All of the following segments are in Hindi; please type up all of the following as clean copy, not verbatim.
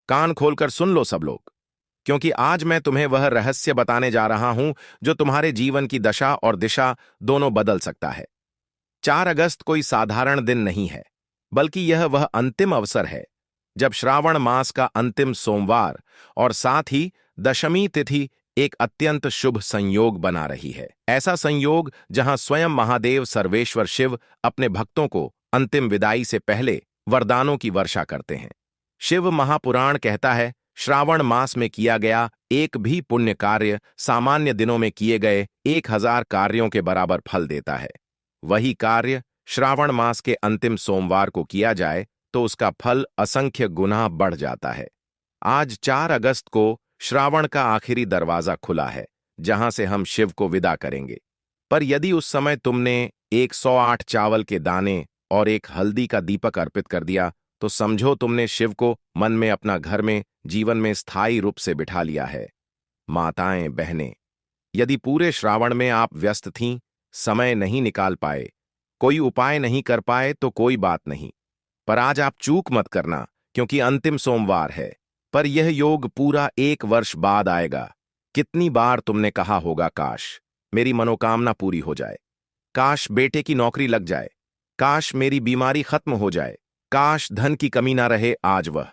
कान खोलकर सुन लो सब लोग, क्योंकि आज मैं तुम्हें वह रहस्य बताने जा रहा हूं जो तुम्हारे जीवन की दशा और दिशा दोनों बदल सकता है। 4 अगस्त कोई साधारण दिन नहीं है, बल्कि यह वह अंतिम अवसर है जब श्रावण मास का अंतिम सोमवार और साथ ही दशमी तिथि एक अत्यंत शुभ संयोग बना रही है। ऐसा संयोग जहां स्वयं महादेव सर्वेश्वर शिव अपने भक्तों को अंतिम विदाई से पहले वरदानों की वर्षा करते हैं। शिव महापुराण कहता है, श्रावण मास में किया गया एक भी पुण्य कार्य सामान्य दिनों में किए गए 1000 कार्यों के बराबर फल देता है। वही कार्य श्रावण मास के अंतिम सोमवार को किया जाए तो उसका फल असंख्य गुना बढ़ जाता है। आज 4 अगस्त को श्रावण का आखिरी दरवाजा खुला है, जहां से हम शिव को विदा करेंगे। पर यदि उस समय तुमने 108 चावल के दाने और एक हल्दी का दीपक अर्पित कर दिया, तो समझो तुमने शिव को मन में अपना घर में जीवन में स्थायी रूप से बिठा लिया है। माताएं, बहनें, यदि पूरे श्रावण में आप व्यस्त थीं, समय नहीं निकाल पाए, कोई उपाय नहीं कर पाए, तो कोई बात नहीं। पर आज आप चूक मत करना, क्योंकि अंतिम सोमवार है। पर यह योग पूरा 1 वर्ष बाद आएगा। कितनी बार तुमने कहा होगा, काश मेरी मनोकामना पूरी हो जाए, काश बेटे की नौकरी लग जाए, काश मेरी बीमारी खत्म हो जाए, काश धन की कमी ना रहे। आज वह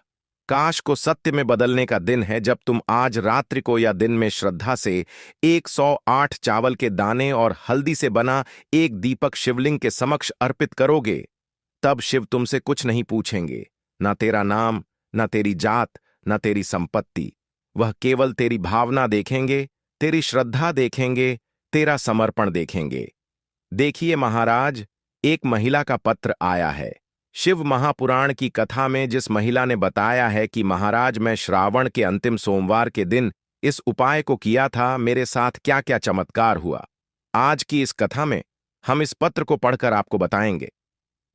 काश को सत्य में बदलने का दिन है, जब तुम आज रात्रि को या दिन में श्रद्धा से 108 चावल के दाने और हल्दी से बना एक दीपक शिवलिंग के समक्ष अर्पित करोगे। तब शिव तुमसे कुछ नहीं पूछेंगे, ना तेरा नाम, ना तेरी जात, ना तेरी संपत्ति। वह केवल तेरी भावना देखेंगे, तेरी श्रद्धा देखेंगे, तेरा समर्पण देखेंगे। देखिए महाराज, एक महिला का पत्र आया है। शिव महापुराण की कथा में जिस महिला ने बताया है कि महाराज, मैं श्रावण के अंतिम सोमवार के दिन इस उपाय को किया था, मेरे साथ क्या क्या चमत्कार हुआ, आज की इस कथा में हम इस पत्र को पढ़कर आपको बताएंगे।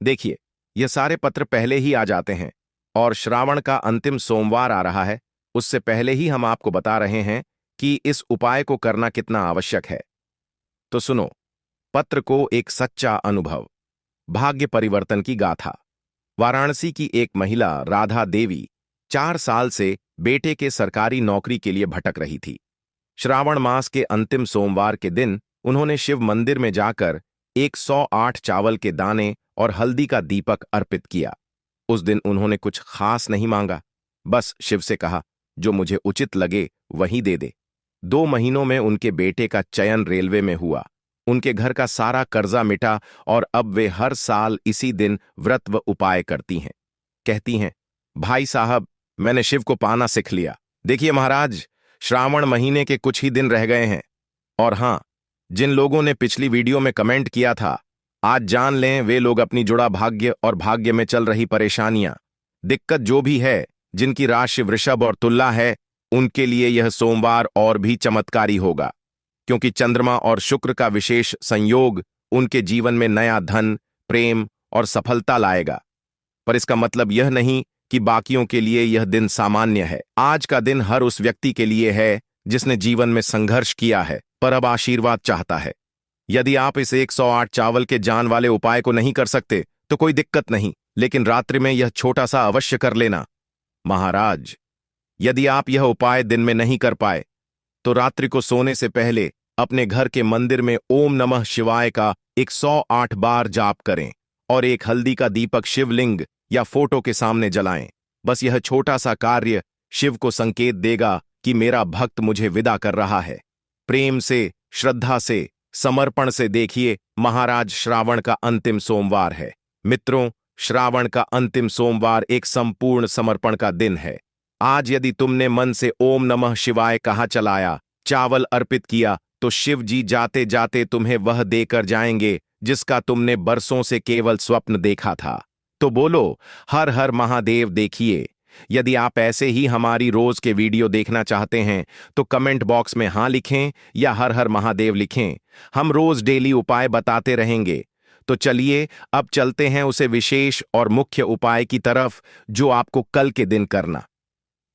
देखिए, ये सारे पत्र पहले ही आ जाते हैं और श्रावण का अंतिम सोमवार आ रहा है, उससे पहले ही हम आपको बता रहे हैं कि इस उपाय को करना कितना आवश्यक है। तो सुनो पत्र को। एक सच्चा अनुभव, भाग्य परिवर्तन की गाथा। वाराणसी की एक महिला राधा देवी 4 साल से बेटे के सरकारी नौकरी के लिए भटक रही थी। श्रावण मास के अंतिम सोमवार के दिन उन्होंने शिव मंदिर में जाकर 108 चावल के दाने और हल्दी का दीपक अर्पित किया। उस दिन उन्होंने कुछ खास नहीं मांगा, बस शिव से कहा, जो मुझे उचित लगे वही दे दे। 2 महीनों में उनके बेटे का चयन रेलवे में हुआ, उनके घर का सारा कर्जा मिटा और अब वे हर साल इसी दिन व्रत व उपाय करती हैं। कहती हैं, भाई साहब, मैंने शिव को पाना सीख लिया। देखिए महाराज, श्रावण महीने के कुछ ही दिन रह गए हैं। और हां, जिन लोगों ने पिछली वीडियो में कमेंट किया था, आज जान लें वे लोग अपनी जुड़ा भाग्य और भाग्य में चल रही परेशानियां, दिक्कत जो भी है, जिनकी राशि वृषभ और तुला है, उनके लिए यह सोमवार और भी चमत्कारी होगा, क्योंकि चंद्रमा और शुक्र का विशेष संयोग उनके जीवन में नया धन, प्रेम और सफलता लाएगा। पर इसका मतलब यह नहीं कि बाकियों के लिए यह दिन सामान्य है। आज का दिन हर उस व्यक्ति के लिए है जिसने जीवन में संघर्ष किया है पर अब आशीर्वाद चाहता है। यदि आप इस 108 चावल के जान वाले उपाय को नहीं कर सकते तो कोई दिक्कत नहीं, लेकिन रात्रि में यह छोटा सा अवश्य कर लेना। महाराज, यदि आप यह उपाय दिन में नहीं कर पाए तो रात्रि को सोने से पहले अपने घर के मंदिर में ओम नमः शिवाय का 108 बार जाप करें और एक हल्दी का दीपक शिवलिंग या फोटो के सामने जलाएं। बस यह छोटा सा कार्य शिव को संकेत देगा कि मेरा भक्त मुझे विदा कर रहा है। प्रेम से, श्रद्धा से, समर्पण से देखिए महाराज, श्रावण का अंतिम सोमवार है। मित्रों, श्रावण का अंतिम सोमवार एक संपूर्ण समर्पण का दिन है। आज यदि तुमने मन से ओम नमः शिवाय कहा चलाया, चावल अर्पित किया, तो शिव जी जाते जाते तुम्हें वह देकर जाएंगे जिसका तुमने बरसों से केवल स्वप्न देखा था। तो बोलो हर हर महादेव। देखिए, यदि आप ऐसे ही हमारी रोज के वीडियो देखना चाहते हैं तो कमेंट बॉक्स में हाँ लिखें या हर हर महादेव लिखें। हम रोज डेली उपाय बताते रहेंगे। तो चलिए अब चलते हैं उसे विशेष और मुख्य उपाय की तरफ जो आपको कल के दिन करना।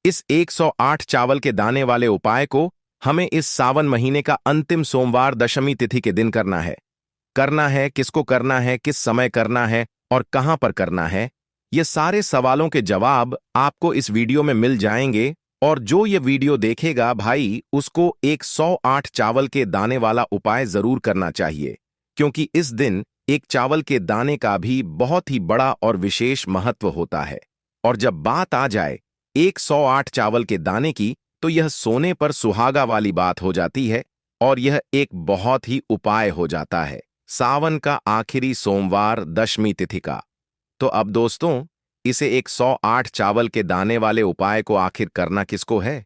इस 108 चावल के दाने वाले उपाय को हमें इस सावन महीने का अंतिम सोमवार दशमी तिथि के दिन करना है। किसको करना है, किस समय करना है और कहां पर करना है, ये सारे सवालों के जवाब आपको इस वीडियो में मिल जाएंगे। और जो ये वीडियो देखेगा भाई, उसको एक 108 चावल के दाने वाला उपाय जरूर करना चाहिए, क्योंकि इस दिन एक चावल के दाने का भी बहुत ही बड़ा और विशेष महत्व होता है। और जब बात आ जाए 108 चावल के दाने की, तो यह सोने पर सुहागा वाली बात हो जाती है और यह एक बहुत ही उपाय हो जाता है सावन का आखिरी सोमवार दशमी तिथि का। तो अब दोस्तों, इसे 108 चावल के दाने वाले उपाय को आखिर करना किसको है?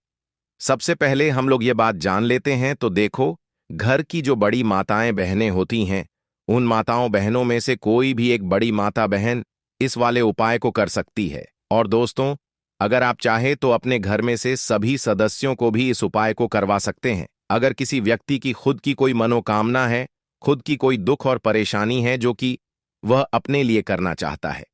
सबसे पहले हम लोग ये बात जान लेते हैं। तो देखो, घर की जो बड़ी माताएं बहनें होती हैं, उन माताओं बहनों में से कोई भी एक बड़ी माता बहन इस वाले उपाय को कर सकती है। और दोस्तों, अगर आप चाहे तो अपने घर में से सभी सदस्यों को भी इस उपाय को करवा सकते हैं। अगर किसी व्यक्ति की खुद की कोई मनोकामना है, खुद की कोई दुख और परेशानी है जो कि वह अपने लिए करना चाहता है,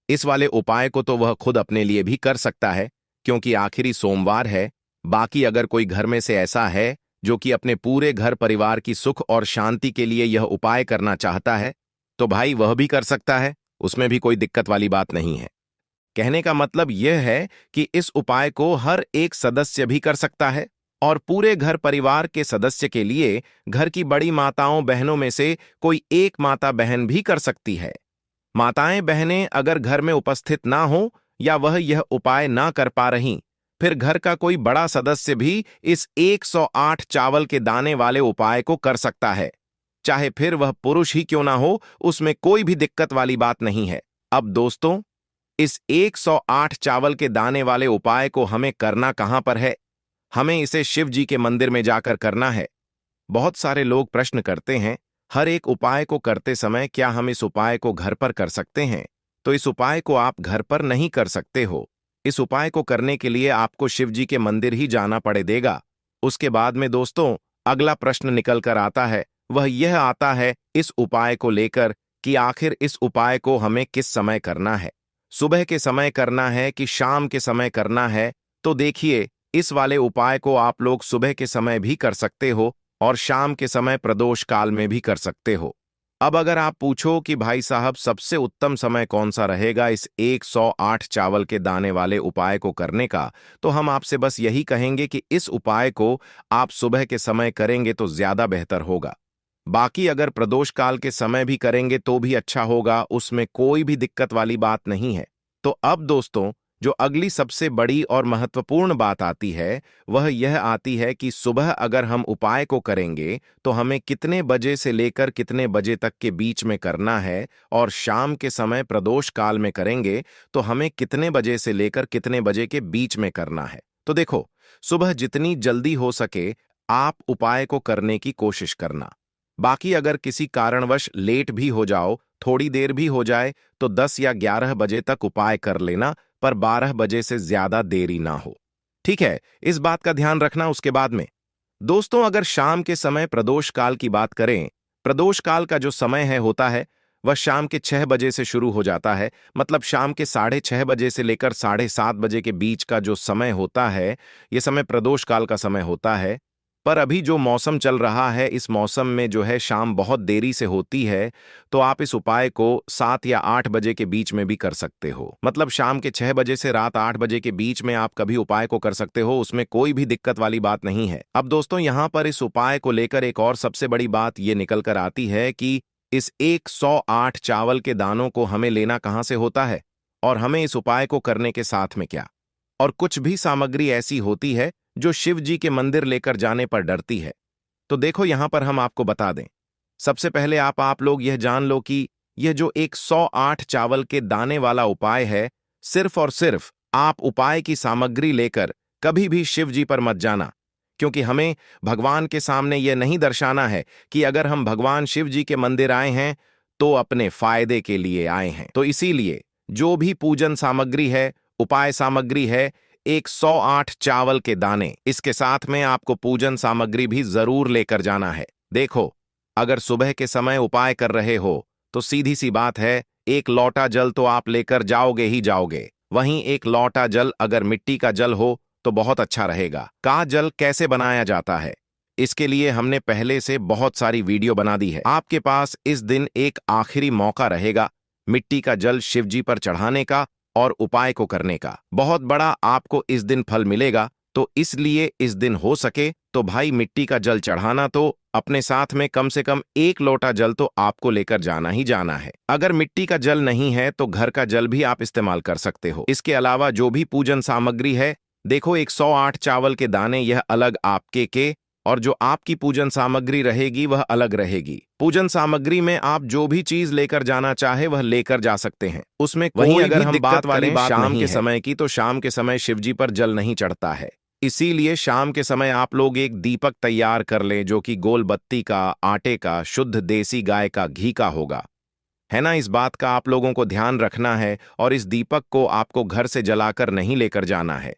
इस वाले उपाय को तो वह खुद अपने लिए भी कर सकता है, क्योंकि आखिरी सोमवार है। बाकी अगर कोई घर में से ऐसा है जो कि अपने पूरे घर परिवार की सुख और शांति के लिए यह उपाय करना चाहता है, तो भाई वह भी कर सकता है, उसमें भी कोई दिक्कत वाली बात नहीं है। कहने का मतलब यह है कि इस उपाय को हर एक सदस्य भी कर सकता है और पूरे घर परिवार के सदस्य के लिए घर की बड़ी माताओं बहनों में से कोई एक माता बहन भी कर सकती है। माताएं बहनें अगर घर में उपस्थित ना हो या वह यह उपाय ना कर पा रहीं, फिर घर का कोई बड़ा सदस्य भी इस 108 चावल के दाने वाले उपाय को कर सकता है, चाहे फिर वह पुरुष ही क्यों ना हो, उसमें कोई भी दिक्कत वाली बात नहीं है। अब दोस्तों, इस 108 चावल के दाने वाले उपाय को हमें करना कहां पर है? हमें इसे शिव जी के मंदिर में जाकर करना है। बहुत सारे लोग प्रश्न करते हैं, हर एक उपाय को करते समय क्या हम इस उपाय को घर पर कर सकते हैं? तो इस उपाय को आप घर पर नहीं कर सकते हो। इस उपाय को करने के लिए आपको शिव जी के मंदिर ही जाना पड़ेगा। उसके बाद में दोस्तों, अगला प्रश्न निकल कर आता है, वह यह आता है इस उपाय को लेकर कि आखिर इस उपाय को हमें किस समय करना है, सुबह के समय करना है कि शाम के समय करना है? तो देखिए, इस वाले उपाय को आप लोग सुबह के समय भी कर सकते हो और शाम के समय प्रदोष काल में भी कर सकते हो। अब अगर आप पूछो कि भाई साहब सबसे उत्तम समय कौन सा रहेगा इस 108 चावल के दाने वाले उपाय को करने का, तो हम आपसे बस यही कहेंगे कि इस उपाय को आप सुबह के समय करेंगे तो ज्यादा बेहतर होगा। बाकी अगर प्रदोष काल के समय भी करेंगे तो भी अच्छा होगा, उसमें कोई भी दिक्कत वाली बात नहीं है। तो अब दोस्तों, जो अगली सबसे बड़ी और महत्वपूर्ण बात आती है, वह यह आती है कि सुबह अगर हम उपाय को करेंगे तो हमें कितने बजे से लेकर कितने बजे तक के बीच में करना है, और शाम के समय प्रदोष काल में करेंगे तो हमें कितने बजे से लेकर कितने बजे के बीच में करना है। तो देखो, सुबह जितनी जल्दी हो सके आप उपाय को करने की कोशिश करना। बाकी अगर किसी कारणवश लेट भी हो जाओ, थोड़ी देर भी हो जाए, तो 10 या 11 बजे तक उपाय कर लेना, पर 12 बजे से ज्यादा देरी ना हो। ठीक है, इस बात का ध्यान रखना। उसके बाद में दोस्तों, अगर शाम के समय प्रदोष काल की बात करें, प्रदोष काल का जो समय है होता है वह शाम के 6 बजे से शुरू हो जाता है। मतलब शाम के 6:30 बजे से लेकर 7:30 बजे के बीच का जो समय होता है, यह समय प्रदोष काल का समय होता है। पर अभी जो मौसम चल रहा है, इस मौसम में जो है शाम बहुत देरी से होती है, तो आप इस उपाय को 7 या 8 बजे के बीच में भी कर सकते हो। मतलब शाम के 6 बजे से रात 8 बजे के बीच में आप कभी उपाय को कर सकते हो, उसमें कोई भी दिक्कत वाली बात नहीं है। अब दोस्तों, यहाँ पर इस उपाय को लेकर एक और सबसे बड़ी बात ये निकल कर आती है कि इस 108 चावल के दानों को हमें लेना कहाँ से होता है और हमें इस उपाय को करने के साथ में क्या। और कुछ भी सामग्री ऐसी होती है जो शिव जी के मंदिर लेकर जाने पर डरती है। तो देखो, यहां पर हम आपको बता दें। सबसे पहले आप लोग यह जान लो कि यह जो 108 चावल के दाने वाला उपाय है, सिर्फ और सिर्फ आप उपाय की सामग्री लेकर कभी भी शिव जी पर मत जाना, क्योंकि हमें भगवान के सामने यह नहीं दर्शाना है कि अगर हम भगवान शिव जी के मंदिर आए हैं तो अपने फायदे के लिए आए हैं। तो इसीलिए जो भी पूजन सामग्री है, उपाय सामग्री है, 108 चावल के दाने, इसके साथ में आपको पूजन सामग्री भी जरूर लेकर जाना है। देखो, अगर सुबह के समय उपाय कर रहे हो तो सीधी सी बात है, एक लोटा जल तो आप लेकर जाओगे ही जाओगे। वहीं एक लोटा जल अगर मिट्टी का जल हो तो बहुत अच्छा रहेगा। का जल कैसे बनाया जाता है, इसके लिए हमने पहले से बहुत सारी वीडियो बना दी है। आपके पास इस दिन एक आखिरी मौका रहेगा मिट्टी का जल शिवजी पर चढ़ाने का और उपाय को करने का बहुत बड़ा आपको इस दिन फल मिलेगा। तो इसलिए इस दिन हो सके तो भाई मिट्टी का जल चढ़ाना, तो अपने साथ में कम से कम 1 लोटा जल तो आपको लेकर जाना ही जाना है। अगर मिट्टी का जल नहीं है तो घर का जल भी आप इस्तेमाल कर सकते हो। इसके अलावा जो भी पूजन सामग्री है, देखो 108 चावल के दाने, यह अलग आपके के, और जो आपकी पूजन सामग्री रहेगी वह अलग रहेगी। पूजन सामग्री में आप जो भी चीज लेकर जाना चाहे वह लेकर जा सकते हैं, उसमें वहीं कोई अगर भी हम दिक्कत बात वाली करें बात शाम नहीं के है। समय की तो शाम के समय शिवजी पर जल नहीं चढ़ता है, इसीलिए शाम के समय आप लोग एक दीपक तैयार कर लें जो कि गोल बत्ती का, आटे का, शुद्ध देसी गाय का घी का होगा, है ना। इस बात का आप लोगों को ध्यान रखना है, और इस दीपक को आपको घर से जलाकर नहीं लेकर जाना है,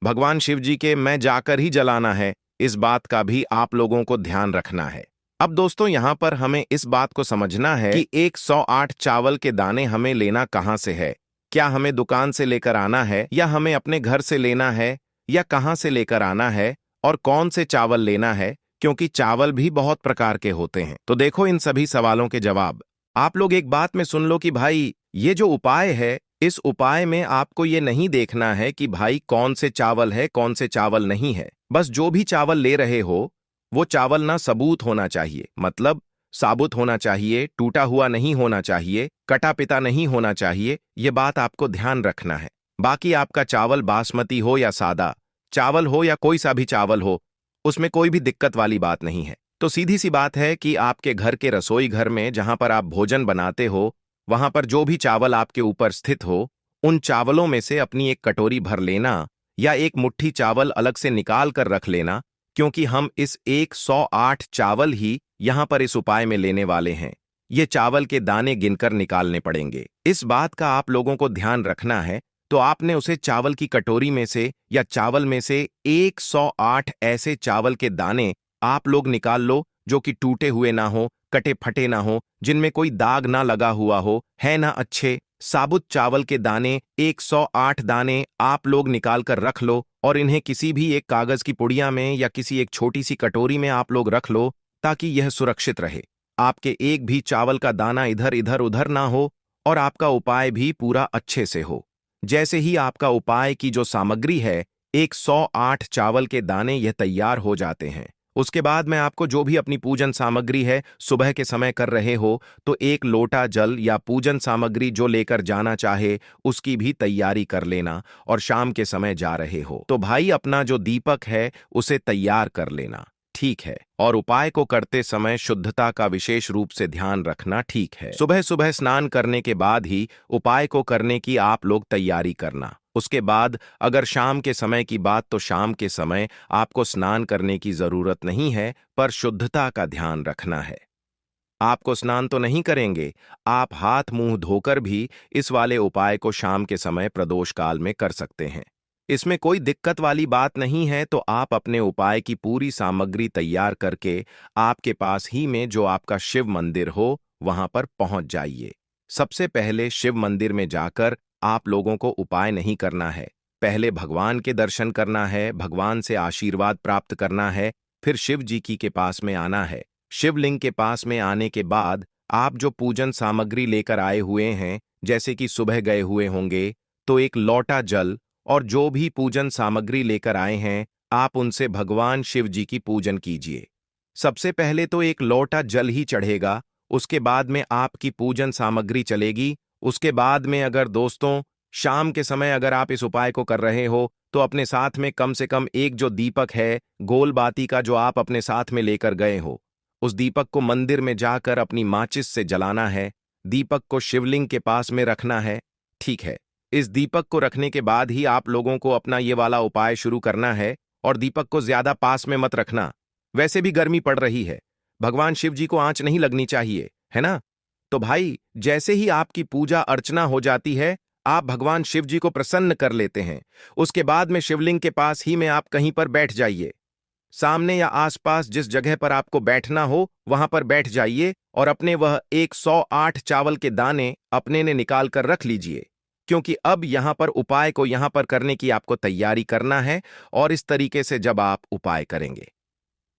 भगवान शिव जी के मैं जाकर ही जलाना है। इस बात का भी आप लोगों को ध्यान रखना है। अब दोस्तों यहाँ पर हमें इस बात को समझना है कि 108 चावल के दाने हमें लेना कहाँ से है। क्या हमें दुकान से लेकर आना है, या हमें अपने घर से लेना है, या कहाँ से लेकर आना है, और कौन से चावल लेना है, क्योंकि चावल भी बहुत प्रकार के होते हैं। तो देखो इन सभी सवालों के जवाब आप लोग एक बात में सुन लो कि भाई ये जो उपाय है, इस उपाय में आपको ये नहीं देखना है कि भाई कौन से चावल है कौन से चावल नहीं है। बस जो भी चावल ले रहे हो वो चावल ना सबूत होना चाहिए, मतलब साबुत होना चाहिए, टूटा हुआ नहीं होना चाहिए, कटा पिता नहीं होना चाहिए। ये बात आपको ध्यान रखना है। बाकी आपका चावल बासमती हो या सादा चावल हो या कोई सा भी चावल हो, उसमें कोई भी दिक्कत वाली बात नहीं है। तो सीधी सी बात है कि आपके घर के रसोई घर में जहां पर आप भोजन बनाते हो, वहां पर जो भी चावल आपके ऊपर स्थित हो, उन चावलों में से अपनी एक कटोरी भर लेना, या एक मुट्ठी चावल अलग से निकाल कर रख लेना, क्योंकि हम इस 108 चावल ही यहां पर इस उपाय में लेने वाले हैं। ये चावल के दाने गिनकर निकालने पड़ेंगे। इस बात का आप लोगों को ध्यान रखना है। तो आपने उसे चावल की कटोरी में से या चावल में से 108 ऐसे चावल के दाने आप लोग निकाल लो जो कि टूटे हुए ना हो, कटे फटे ना हो, जिनमें कोई दाग ना लगा हुआ हो, है ना। अच्छे साबुत चावल के दाने 108 दाने आप लोग निकाल कर रख लो, और इन्हें किसी भी एक कागज की पुड़िया में या किसी एक छोटी सी कटोरी में आप लोग रख लो, ताकि यह सुरक्षित रहे। आपके एक भी चावल का दाना इधर इधर उधर ना हो, और आपका उपाय भी पूरा अच्छे से हो। जैसे ही आपका उपाय की जो सामग्री है, 108 चावल के दाने यह तैयार हो जाते हैं, उसके बाद में आपको जो भी अपनी पूजन सामग्री है सुबह के समय कर रहे हो, तो 1 लोटा जल या पूजन सामग्री जो लेकर जाना चाहे उसकी भी तैयारी कर लेना। और शाम के समय जा रहे हो तो भाई अपना जो दीपक है उसे तैयार कर लेना, ठीक है। और उपाय को करते समय शुद्धता का विशेष रूप से ध्यान रखना, ठीक है। सुबह सुबह स्नान करने के बाद ही उपाय को करने की आप लोग तैयारी करना। उसके बाद अगर शाम के समय की बात, तो शाम के समय आपको स्नान करने की जरूरत नहीं है, पर शुद्धता का ध्यान रखना है। आपको स्नान तो नहीं करेंगे, आप हाथ मुंह धोकर भी इस वाले उपाय को शाम के समय प्रदोष काल में कर सकते हैं। इसमें कोई दिक्कत वाली बात नहीं है। तो आप अपने उपाय की पूरी सामग्री तैयार करके आपके पास ही में जो आपका शिव मंदिर हो वहां पर पहुंच जाइए। सबसे पहले शिव मंदिर में जाकर आप लोगों को उपाय नहीं करना है, पहले भगवान के दर्शन करना है, भगवान से आशीर्वाद प्राप्त करना है, फिर शिव जी की के पास में आना है। शिवलिंग के पास में आने के बाद आप जो पूजन सामग्री लेकर आए हुए हैं, जैसे कि सुबह गए हुए होंगे, तो 1 लोटा जल और जो भी पूजन सामग्री लेकर आए हैं, आप उनसे भगवान शिव जी की पूजन कीजिए। सबसे पहले तो 1 लोटा जल ही चढ़ेगा, उसके बाद में आपकी पूजन सामग्री चलेगी। उसके बाद में अगर दोस्तों शाम के समय अगर आप इस उपाय को कर रहे हो, तो अपने साथ में कम से कम एक जो दीपक है गोल बाती का जो आप अपने साथ में लेकर गए हो, उस दीपक को मंदिर में जाकर अपनी माचिस से जलाना है। दीपक को शिवलिंग के पास में रखना है, ठीक है। इस दीपक को रखने के बाद ही आप लोगों को अपना ये वाला उपाय शुरू करना है, और दीपक को ज्यादा पास में मत रखना। वैसे भी गर्मी पड़ रही है, भगवान शिव जी को आंच नहीं लगनी चाहिए, है ना। तो भाई जैसे ही आपकी पूजा अर्चना हो जाती है, आप भगवान शिव जी को प्रसन्न कर लेते हैं। उसके बाद में शिवलिंग के पास ही में आप कहीं पर बैठ जाइए। सामने या आसपास जिस जगह पर आपको बैठना हो वहां पर बैठ जाइए, और अपने वह 108 चावल के दाने अपने ने निकाल कर रख लीजिए, क्योंकि अब यहां पर उपाय को यहां पर करने की आपको तैयारी करना है। और इस तरीके से जब आप उपाय करेंगे,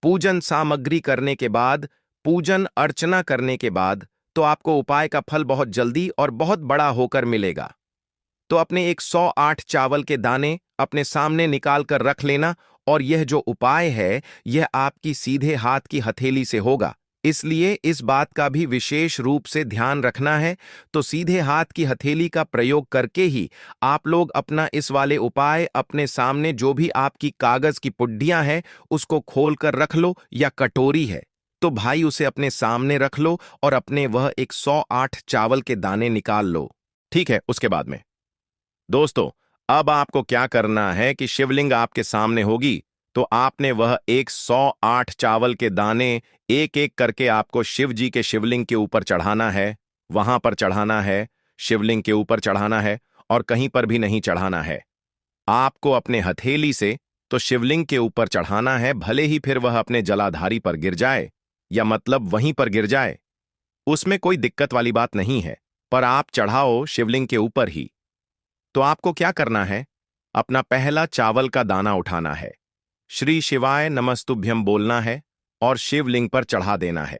पूजन सामग्री करने के बाद, पूजन अर्चना करने के बाद, तो आपको उपाय का फल बहुत जल्दी और बहुत बड़ा होकर मिलेगा। तो अपने 108 चावल के दाने अपने सामने निकाल कर रख लेना। और यह जो उपाय है यह आपकी सीधे हाथ की हथेली से होगा, इसलिए इस बात का भी विशेष रूप से ध्यान रखना है। तो सीधे हाथ की हथेली का प्रयोग करके ही आप लोग अपना इस वाले उपाय अपने सामने जो भी आपकी कागज की पुड्डियां हैं उसको खोल कर रख लो, या कटोरी है तो भाई उसे अपने सामने रख लो और अपने वह 108 चावल के दाने निकाल लो। ठीक है, उसके बाद में दोस्तों, अब आपको क्या करना है कि शिवलिंग आपके सामने होगी, तो आपने वह 108 चावल के दाने एक एक करके आपको शिव जी के शिवलिंग के ऊपर चढ़ाना है। वहां पर चढ़ाना है, शिवलिंग के ऊपर चढ़ाना है, और कहीं पर भी नहीं चढ़ाना है। आपको अपने हथेली से तो शिवलिंग के ऊपर चढ़ाना है, भले ही फिर वह अपने जलाधारी पर गिर जाए, या मतलब वहीं पर गिर जाए, उसमें कोई दिक्कत वाली बात नहीं है, पर आप चढ़ाओ शिवलिंग के ऊपर ही। तो आपको क्या करना है, अपना पहला चावल का दाना उठाना है, श्री शिवाय नमस्तुभ्यम बोलना है और शिवलिंग पर चढ़ा देना है।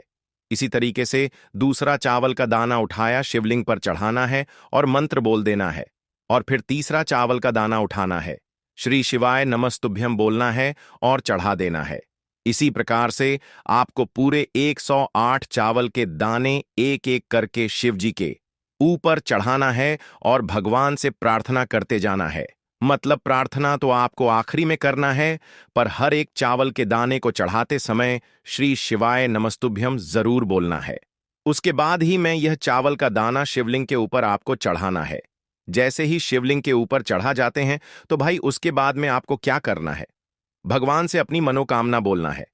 इसी तरीके से दूसरा चावल का दाना उठाया, शिवलिंग पर चढ़ाना है और मंत्र बोल देना है। और फिर तीसरा चावल का दाना उठाना है, श्री शिवाय नमस्तुभ्यम बोलना है और चढ़ा देना है। इसी प्रकार से आपको पूरे 108 चावल के दाने एक एक करके शिव जी के ऊपर चढ़ाना है और भगवान से प्रार्थना करते जाना है। मतलब प्रार्थना तो आपको आखिरी में करना है, पर हर एक चावल के दाने को चढ़ाते समय श्री शिवाय नमस्तुभ्यम जरूर बोलना है। उसके बाद ही मैं यह चावल का दाना शिवलिंग के ऊपर आपको चढ़ाना है। जैसे ही शिवलिंग के ऊपर चढ़ा जाते हैं तो भाई उसके बाद में आपको क्या करना है, भगवान से अपनी मनोकामना बोलना है।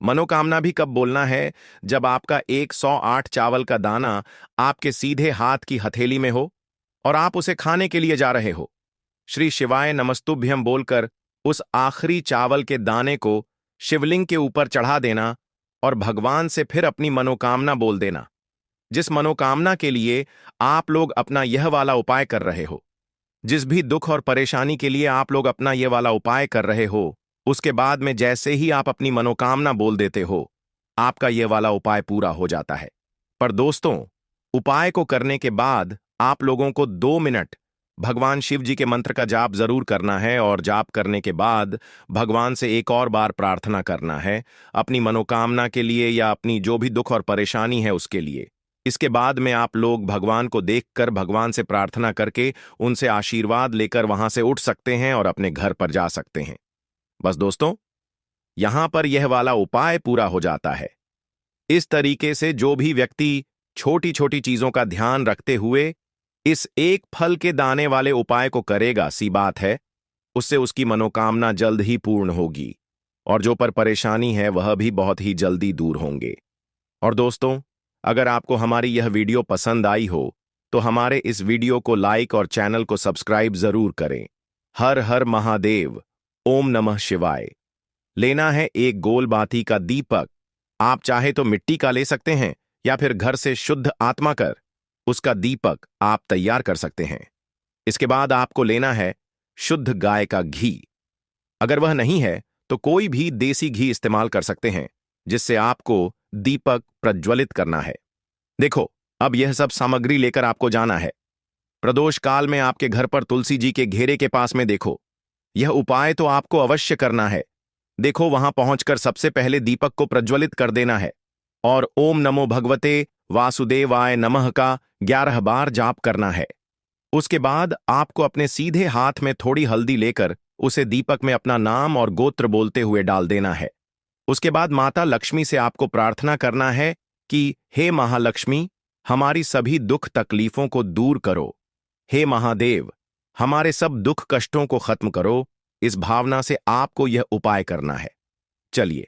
मनोकामना भी कब बोलना है, जब आपका 108 चावल का दाना आपके सीधे हाथ की हथेली में हो और आप उसे खाने के लिए जा रहे हो। श्री शिवाय नमस्तुभ्यम बोलकर उस आखिरी चावल के दाने को शिवलिंग के ऊपर चढ़ा देना और भगवान से फिर अपनी मनोकामना बोल देना। जिस मनोकामना के लिए आप लोग अपना यह वाला उपाय कर रहे हो, जिस भी दुख और परेशानी के लिए आप लोग अपना यह वाला उपाय कर रहे हो, उसके बाद में जैसे ही आप अपनी मनोकामना बोल देते हो, आपका यह वाला उपाय पूरा हो जाता है। पर दोस्तों, उपाय को करने के बाद आप लोगों को 2 मिनट भगवान शिव जी के मंत्र का जाप जरूर करना है, और जाप करने के बाद भगवान से एक और बार प्रार्थना करना है अपनी मनोकामना के लिए या अपनी जो भी दुख और परेशानी है उसके लिए। इसके बाद में आप लोग भगवान को देखकर भगवान से प्रार्थना करके उनसे आशीर्वाद लेकर वहां से उठ सकते हैं और अपने घर पर जा सकते हैं। बस दोस्तों, यहां पर यह वाला उपाय पूरा हो जाता है। इस तरीके से जो भी व्यक्ति छोटी छोटी चीजों का ध्यान रखते हुए इस एक फल के दाने वाले उपाय को करेगा, सी बात है, उससे उसकी मनोकामना जल्द ही पूर्ण होगी और जो पर परेशानी है वह भी बहुत ही जल्दी दूर होंगे। और दोस्तों, अगर आपको हमारी यह वीडियो पसंद आई हो तो हमारे इस वीडियो को लाइक और चैनल को सब्सक्राइब जरूर करें। हर हर महादेव, ओम नमः शिवाय। लेना है एक गोल बाती का दीपक, आप चाहे तो मिट्टी का ले सकते हैं या फिर घर से शुद्ध आत्मा कर उसका दीपक आप तैयार कर सकते हैं। इसके बाद आपको लेना है शुद्ध गाय का घी। अगर वह नहीं है तो कोई भी देसी घी इस्तेमाल कर सकते हैं, जिससे आपको दीपक प्रज्वलित करना है। देखो, अब यह सब सामग्री लेकर आपको जाना है। प्रदोष काल में आपके घर पर तुलसी जी के घेरे के पास में देखो, यह उपाय तो आपको अवश्य करना है। देखो, वहां पहुंचकर सबसे पहले दीपक को प्रज्वलित कर देना है और ओम नमो भगवते वासुदेवाय नमः का 11 बार जाप करना है। उसके बाद आपको अपने सीधे हाथ में थोड़ी हल्दी लेकर उसे दीपक में अपना नाम और गोत्र बोलते हुए डाल देना है। उसके बाद माता लक्ष्मी से आपको प्रार्थना करना है कि हे महालक्ष्मी, हमारी सभी दुख तकलीफों को दूर करो। हे महादेव, हमारे सब दुख कष्टों को खत्म करो। इस भावना से आपको यह उपाय करना है। चलिए,